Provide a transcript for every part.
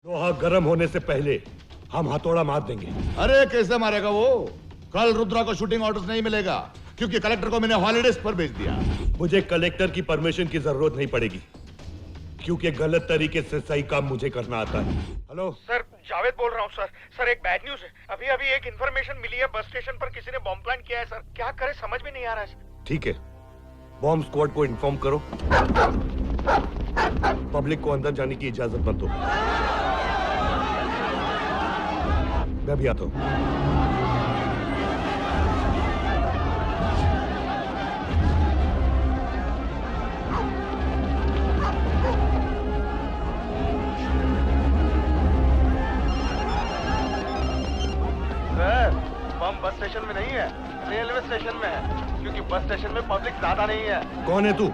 लोहा गर्म होने से पहले हम हथौड़ा मार देंगे। अरे कैसे मारेगा वो? कल रुद्रा को शूटिंग ऑर्डर्स नहीं मिलेगा क्योंकि कलेक्टर को मैंने हॉलिडेज पर भेज दिया। मुझे कलेक्टर की परमिशन की जरूरत नहीं पड़ेगी क्योंकि गलत तरीके से सही काम मुझे करना आता है। हेलो सर, जावेद बोल रहा हूँ सर। सर एक बैड न्यूज है। अभी अभी एक इन्फॉर्मेशन मिली है, बस स्टेशन पर किसी ने बॉम्ब प्लांट किया है सर। क्या करे समझ में नहीं आ रहा है। ठीक है, बॉम्ब स्क्वाड को इन्फॉर्म करो। पब्लिक को अंदर जाने की इजाजत मत दो। मैं भी आता हूँ। सर बम बस स्टेशन में नहीं है, रेलवे स्टेशन में है, क्योंकि बस स्टेशन में पब्लिक ज्यादा नहीं है। कौन है तू?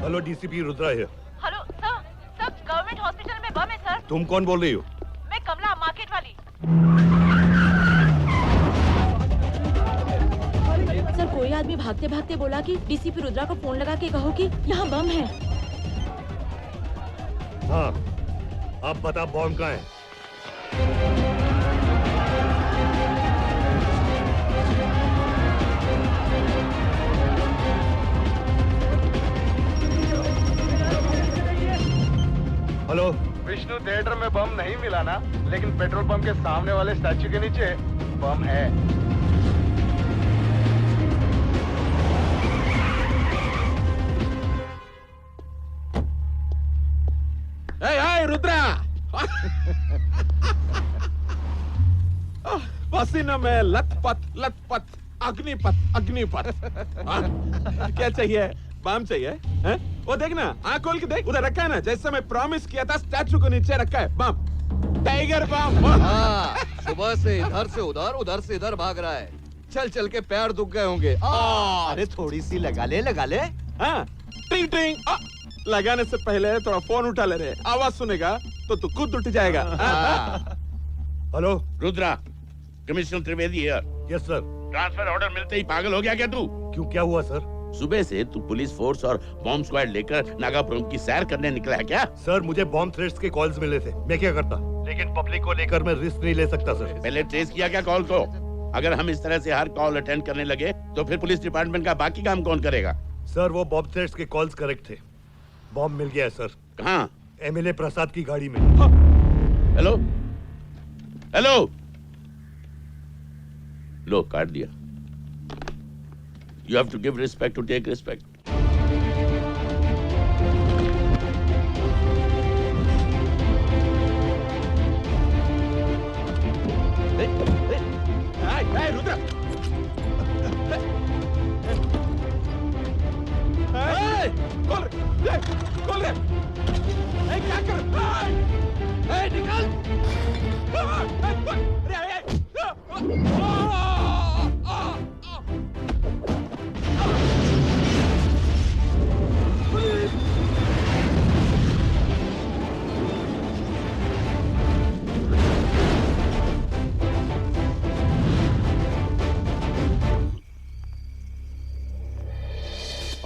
हेलो, डीसीपी रुद्रा है। Hello sir, sir government hospital में बम है सर। तुम कौन बोल रही हो? मैं कमला, मार्केट वाली। सर कोई आदमी भागते भागते बोला कि डीसीपी रुद्रा को फोन लगा के कहो कि यहाँ बम है। हाँ, अब बता बॉम्ब कहाँ है? हेलो, विष्णु थिएटर में बम नहीं मिला ना, लेकिन पेट्रोल पंप के सामने वाले स्टैचू के नीचे बम है। रुद्रा पसीना में लथपथ अग्निपथ क्या चाहिए? बम चाहिए है? वो देख ना, आँख खोल के देख, उधर रखा है ना, जैसे मैं प्रॉमिस किया था, स्टैचू को नीचे रखा है बम, टाइगर बम। हाँ, सुबह से इधर से उधर से इधर भाग रहा है। चल चल के पैर दुख गए होंगे। अरे थोड़ी सी लगा ले हाँ, टिंग टिंग। लगाने से पहले थोड़ा फोन उठा ले रहे, आवाज सुनेगा तो तू खुद उठ जाएगा। Hello, Rudra, commissioner Trivedi here. Yes sir. Transfer order मिलते ही पागल हो गया क्या तू? क्यों, क्या हुआ सर? सुबह से तू पुलिस फोर्स और बॉम्ब स्क्वाड लेकर नागापुरम की सैर करने निकला है क्या? सर मुझे बॉम्ब थ्रेट्स के कॉल्स मिले थे, मैं क्या करता, लेकिन पब्लिक को लेकर मैं रिस्क नहीं ले सकता सर। पहले ट्रेस किया क्या कॉल को? अगर हम इस तरह से हर कॉल अटेंड करने लगे तो फिर पुलिस डिपार्टमेंट का बाकी काम कौन करेगा? सर वो बॉम्ब थ्रेट्स के कॉल्स करेक्ट थे। बॉम्ब मिल गया है सर। कहाँ? एमएलए प्रसाद की गाड़ी में। हेलो हेलो, लो काट दिया। You have to give respect to take respect. Rudra, खोल रे, क्या कर? निकल!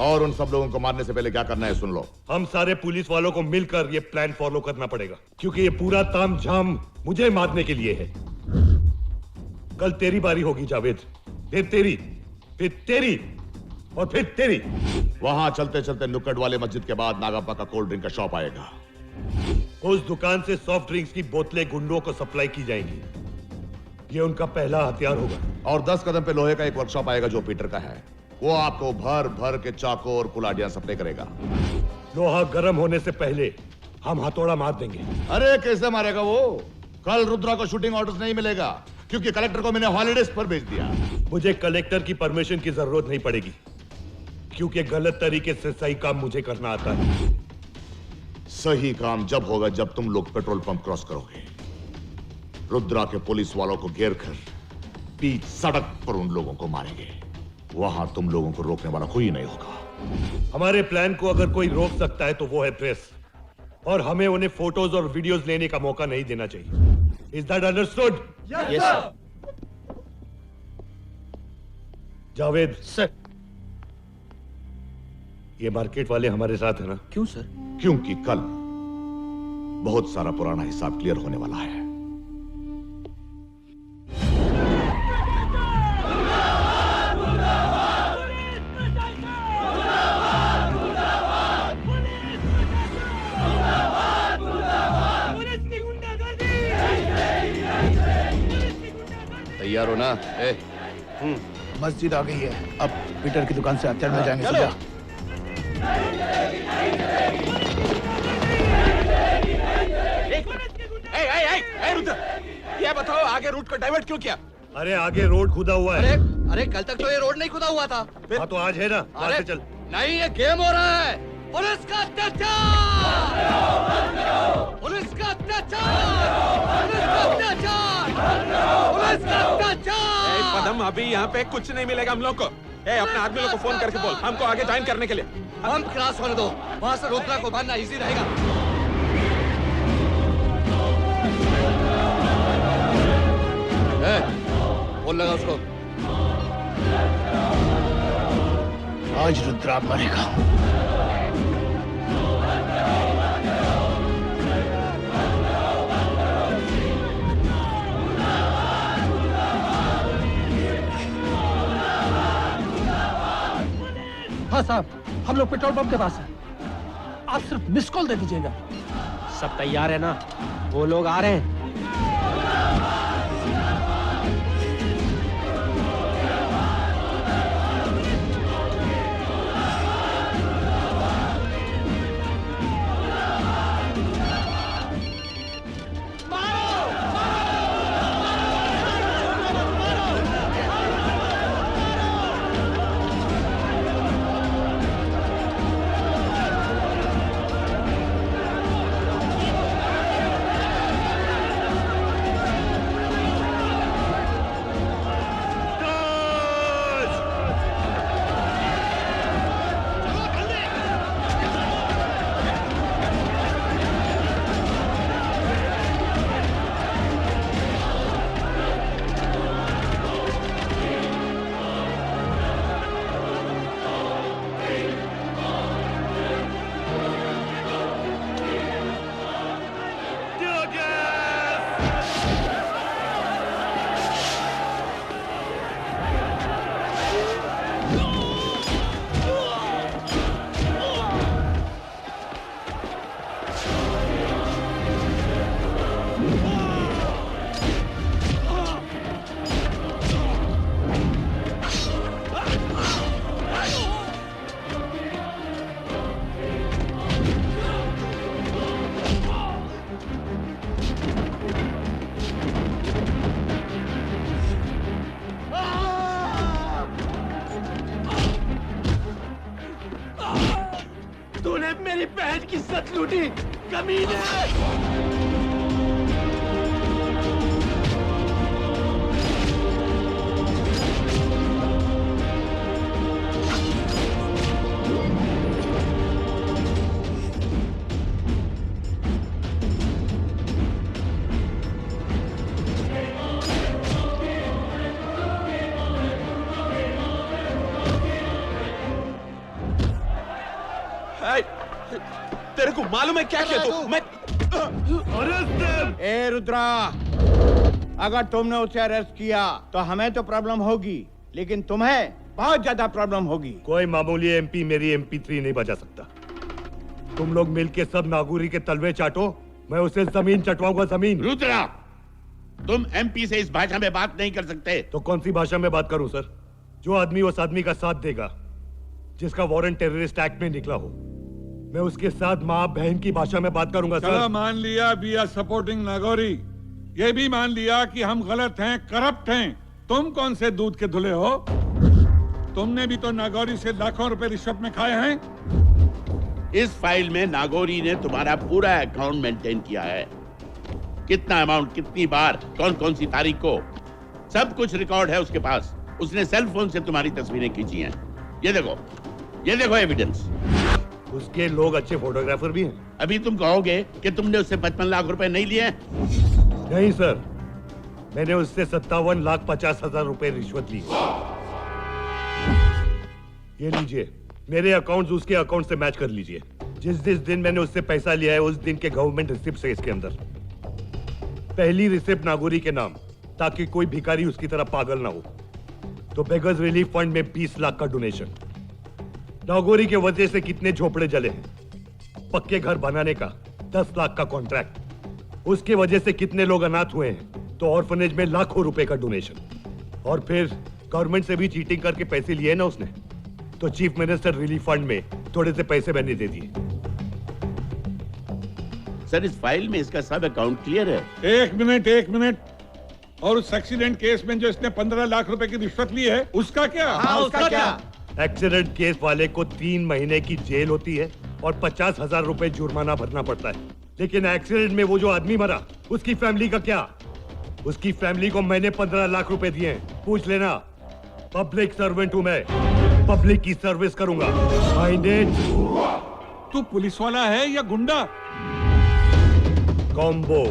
और उन सब लोगों को मारने से पहले क्या करना है सुन लो। हम सारे पुलिस वालों को मिलकर ये प्लान फॉलो करना पड़ेगा क्योंकि ये पूरा तामझाम मुझे मारने के लिए है। कल तेरी बारी होगी जावेद, फिर तेरी, फिर तेरी और फिर तेरी। वहां चलते चलते नुक्कड़ वाले मस्जिद के बाद नागापा का कोल्ड ड्रिंक का शॉप आएगा। उस दुकान से सॉफ्ट ड्रिंक्स की बोतलें गुंडों को सप्लाई की जाएंगी। ये उनका पहला हथियार होगा। और 10 कदम पे लोहे का एक वर्कशॉप आएगा जो पीटर का है। वो आपको भर भर के चाकू और कुलाड़ियां सप्लाई करेगा। लोहा गर्म होने से पहले हम हथौड़ा मार देंगे। अरे कैसे मारेगा वो? कल रुद्रा को शूटिंग ऑर्डर्स नहीं मिलेगा क्योंकि कलेक्टर को मैंने हॉलिडेज पर भेज दिया। मुझे कलेक्टर की परमिशन की जरूरत नहीं पड़ेगी क्योंकि गलत तरीके से सही काम मुझे करना आता है। सही काम जब होगा जब तुम लोग पेट्रोल पंप क्रॉस करोगे। रुद्रा के पुलिस वालों को घेर कर बीच सड़क पर उन लोगों को मारेंगे। वहां तुम लोगों को रोकने वाला कोई नहीं होगा। हमारे प्लान को अगर कोई रोक सकता है तो वो है प्रेस, और हमें उन्हें फोटोज और वीडियोस लेने का मौका नहीं देना चाहिए। Is that understood? Yes sir. Javed, sir. ये मार्केट वाले हमारे साथ है ना? क्यों सर? क्योंकि कल बहुत सारा पुराना हिसाब क्लियर होने वाला है। तैयार हो ना? मस्जिद आ गई है, अब पीटर की दुकान से हथियार मिल जाएंगे। समझा? रुद्र, ये बताओ आगे रूट को डाइवर्ट क्यों किया? अरे आगे रोड खुदा हुआ अरे है। अरे कल तक तो ये रोड नहीं खुदा हुआ था। हाँ तो आज है ना, आज अरे से चल। नहीं, ये गेम हो रहा है। पुलिस का अत्याचार! पुलिस का अत्याचार! पुलिस का अत्याचार! पुलिस का अत्याचार! पदम, अभी यहाँ पे कुछ नहीं मिलेगा हम लोग को। अपने आदमी लोग को फोन करके बोल हमको आगे ज्वाइन करने के लिए। हम क्रॉस होने दो, वहां से रुद्रा को बांधना इजी रहेगा। फोन लगा उसको। आज रुद्रा मरेगा। हाँ साहब, हम लोग पेट्रोल पंप के पास हैं। आप सिर्फ मिस कॉल दे दीजिएगा। सब तैयार है ना? वो लोग आ रहे हैं। तूने मेरी बहन की इज्जत लूटी, कमीने! तेरे को मालूम है क्या किया तू? मैं ए रुद्रा, अगर तुमने उसे अरेस्ट किया तो हमें तो प्रॉब्लम होगी, लेकिन तुम्हें बहुत ज्यादा प्रॉब्लम होगी। कोई मामूली एमपी मेरी MP3 नहीं बजा सकता। तुम लोग मिलके सब नागौरी के तलवे चाटो, मैं उसे जमीन चटवाऊंगा, जमीन। रुद्रा, तुम MP से इस भाषा में बात नहीं कर सकते। तो कौन सी भाषा में बात करूं सर? जो आदमी उस आदमी का साथ देगा जिसका वारंट टेररिस्ट एक्ट में निकला हो, मैं उसके साथ माँ बहन की भाषा में बात करूंगा सर। मान लिया वी आर सपोर्टिंग नागौरी, ये भी मान लिया कि हम गलत हैं, करप्ट हैं। तुम कौन से दूध के धुले हो? तुमने भी तो नागौरी से लाखों रुपए रिश्वत में खाए हैं। इस फाइल में नागौरी ने तुम्हारा पूरा अकाउंट मेंटेन किया है। कितना अमाउंट, कितनी बार, कौन कौन सी तारीख को, सब कुछ रिकॉर्ड है उसके पास। उसने सेल फोन से तुम्हारी तस्वीरें खींची हैं। ये देखो एविडेंस। उसके लोग अच्छे फोटोग्राफर भी हैं। अभी तुम कहोगे कि तुमने उससे 55 लाख रुपए नहीं लिए? नहीं सर, मैंने उससे 57,50,000 रुपए रिश्वत ली। ये लीजिए, मेरे अकाउंट्स उसके अकाउंट से मैच कर लीजिए। जिस दिन मैंने उससे पैसा लिया है उस दिन के गवर्नमेंट रिसिप्ट है इसके अंदर। पहली रिसिप्ट नागौरी के नाम, ताकि कोई भिखारी उसकी तरह पागल ना हो। तो बेगर्स रिलीफ फंड में 20 लाख का डोनेशन। नागौरी के वजह से कितने झोपड़े जले हैं। पक्के घर बनाने का 10 लाख का कॉन्ट्रैक्ट। उसके वजह से कितने लोग अनाथ हुए हैं। तो ऑर्फनेज में लाखों रुपए का डोनेशन। और फिर गवर्नमेंट से भी चीटिंग करके पैसे लिए ना उसने। तो चीफ मिनिस्टर रिलीफ फंड में थोड़े से पैसे मैंने दे दिए। सर, इस फाइल में इसका सब अकाउंट क्लियर है। एक मिनट। और उस एक्सीडेंट केस में जो इसने 15 लाख रुपए की रिश्वत ली है उसका क्या? हाँ, उसका क्या? एक्सीडेंट केस वाले को 3 महीने की जेल होती है और 50,000 रुपए जुर्माना भरना पड़ता है। लेकिन एक्सीडेंट में वो जो आदमी मरा, उसकी फैमिली का क्या? उसकी फैमिली को मैंने 15 लाख रुपए दिए हैं। पूछ लेना। पब्लिक सर्वेंट हूं मैं, पब्लिक की सर्विस करूंगा। माइंडेड। तू पुलिस वाला है या गुंडा? कॉम्बो।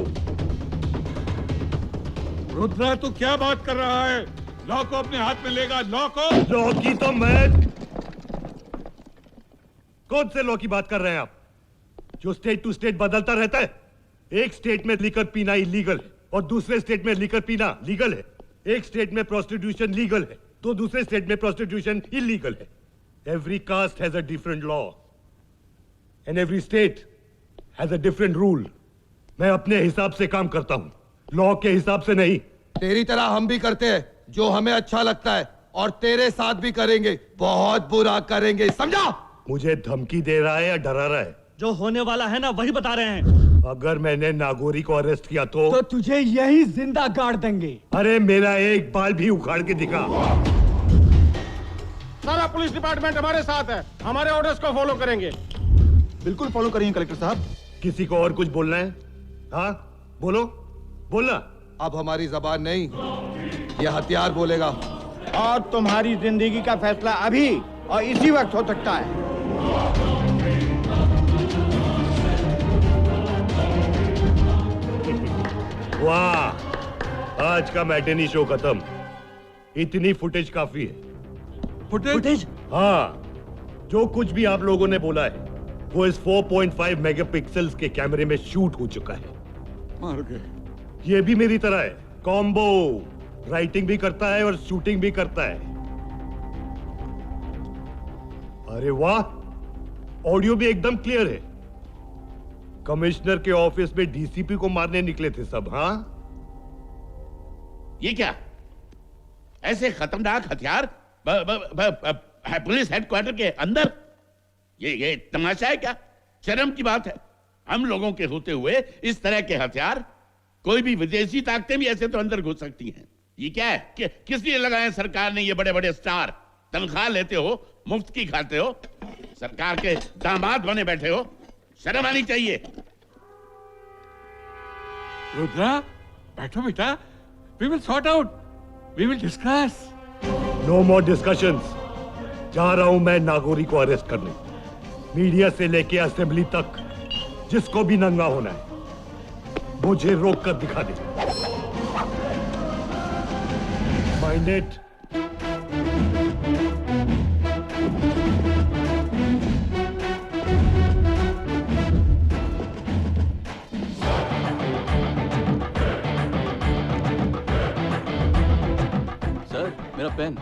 रुद्रा, तू क्या बात कर रहा है? लॉ को अपने हाथ में लेगा। लॉ की तो मैं। कौन से लॉ की बात कर रहे हैं आप, जो स्टेट टू स्टेट बदलता रहता है? एक स्टेट में लिकर पीना इलीगल है और दूसरे स्टेट में लिकर पीना लीगल है। एक स्टेट में प्रोस्टिट्यूशन लीगल है तो दूसरे स्टेट में प्रोस्टिट्यूशन इलीगल है। Every caste has a different law and every state has a different rule. मैं अपने हिसाब से काम करता हूं, लॉ के हिसाब से नहीं। तेरी तरह हम भी करते हैं जो हमें अच्छा लगता है, और तेरे साथ भी करेंगे। बहुत बुरा करेंगे, समझा? मुझे धमकी दे रहा है या डरा रहा है? जो होने वाला है ना वही बता रहे हैं। अगर मैंने नागौरी को अरेस्ट किया तो तुझे यही जिंदा गाड़ देंगे। अरे मेरा एक बाल भी उखाड़ के दिखा। सारा पुलिस डिपार्टमेंट हमारे साथ है, हमारे ऑर्डर्स को फॉलो करेंगे। बिल्कुल फॉलो करेंगे कलेक्टर साहब। किसी को और कुछ बोलना है? हाँ बोलो, बोलना। अब हमारी जबान नहीं, ये हथियार बोलेगा। और तुम्हारी जिंदगी का फैसला अभी और इसी वक्त हो सकता है। वाह, आज का मैटिनी शो खत्म। इतनी फुटेज काफी है। फुटेज? हाँ, जो कुछ भी आप लोगों ने बोला है वो इस 4.5 मेगापिक्सल्स के कैमरे में शूट हो चुका है। मार गए। ये भी मेरी तरह है, कॉम्बो। राइटिंग भी करता है और शूटिंग भी करता है। अरे वाह, ऑडियो भी एकदम क्लियर है। कमिश्नर के ऑफिस में डीसीपी को मारने निकले थे सब। हाँ, ये क्या? ऐसे खतरनाक हथियार पुलिस हेडक्वार्टर के अंदर? ये तमाशा है क्या? शर्म की बात है। हम लोगों के होते हुए इस तरह के हथियार, कोई भी विदेशी ताकतें भी ऐसे तो अंदर घुस सकती हैं। ये क्या है? किस लिए लगाए सरकार ने ये बड़े बड़े स्टार? तनख्वाह लेते हो, मुफ्त की खाते हो, सरकार के दामाद बने बैठे हो, शर्म आनी चाहिए। रुद्रा, बैठो बेटा। We will sort out. We will discuss. No more discussions. जा रहा हूं मैं नागौरी को अरेस्ट करने। मीडिया से लेके असेंबली तक जिसको भी नंगा होना है मुझे रोक कर दिखा दे। माइंडेड। सर, मेरा पेन।